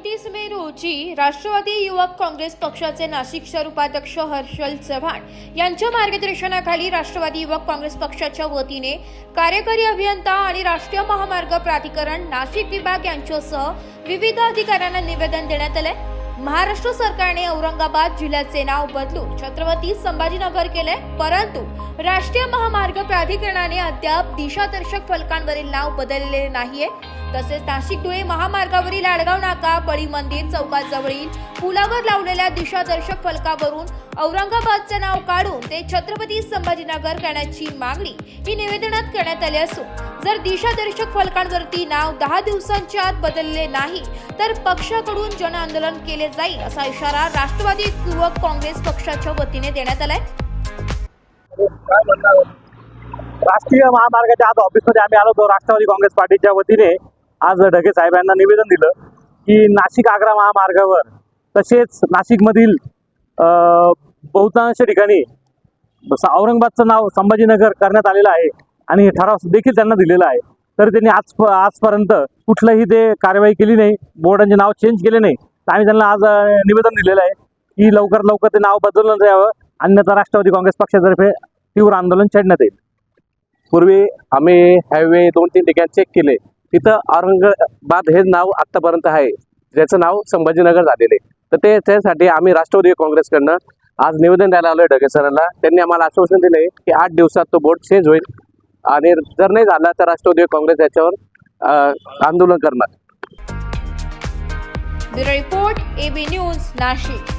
29 मे रोजी राष्ट्रवादी युवक काँग्रेस पक्षाचे नाशिक शहर उपाध्यक्ष हर्षल चव्हाण यांच्या मार्गदर्शनाखाली राष्ट्रवादी युवक काँग्रेस पक्षाच्या वतीने कार्यकारी अभियंता आणि राष्ट्रीय महामार्ग प्राधिकरण नाशिक विभाग यांच्यासह विविध अधिकाऱ्यांना निवेदन देण्यात आले। महाराष्ट्र सरकारने औरंगाबाद जिल्ह्याचे नाव बदलून छत्रपती संभाजीनगर केले, परंतु राष्ट्रीय महामार्ग प्राधिकरणाने अद्याप दिशादर्शक फलकांवरील नाव बदललेले नाहीये। तसेच नाशिक धुळे महामार्गावरील आडगाव नाका बळी मंदिर चौकाजवळील पुलावर लावलेल्या दिशादर्शक फलकावरून औरंगाबादचे नाव काढून ते छत्रपती संभाजीनगर करण्याची मागणी ही निवेदनात करण्यात आली असून जर दिशादर्शक फलकांवरती नाव 10 दिवसांच्या आत बदलले नाही तर पक्षाकडून जन आंदोलन केले जाईल असा इशारा राष्ट्रवादी युवक काँग्रेस पक्षाच्या वतीने देण्यात आलाय। राष्ट्रीय महामार्गाच्या आज ऑफिसमध्ये आम्ही आलो होतो। राष्ट्रवादी काँग्रेस पार्टीच्या वतीने आज ढगे साहेबांना निवेदन दिलं की नाशिक आग्रा महामार्गावर तसेच नाशिकमधील बहुतांश ठिकाणी औरंगाबादचं नाव संभाजीनगर करण्यात आलेलं आहे आणि हे ठराव देखील त्यांना दिलेला आहे। तर त्यांनी आजपर्यंत कुठलंही ते कारवाई केली नाही, बोर्डांचे नाव चेंज केले नाही। तर आम्ही त्यांना आज निवेदन दिलेलं आहे की लवकर लवकर ते नाव बदलण्यात यावं, अन्यथा राष्ट्रवादी काँग्रेस पक्षातर्फे तीव्र आंदोलन छेडण्यात येईल। पूर्वी आम्ही हायवे 2-3 ठिकाणी चेक केले, तिथं औरंगाबाद हे नाव आतापर्यंत आहे, ज्याचं नाव संभाजीनगर झालेले। तर त्यासाठी आम्ही राष्ट्रवादी काँग्रेसकडनं आज निवेदन द्यायला आलोय ढगे सरांना। त्यांनी आम्हाला आश्वासन दिले की 8 दिवसात तो बोर्ड चेंज होईल आणि जर नाही झाला तर राष्ट्रवादी काँग्रेस याच्यावर आंदोलन करणार। Bureau report AB news Nashik.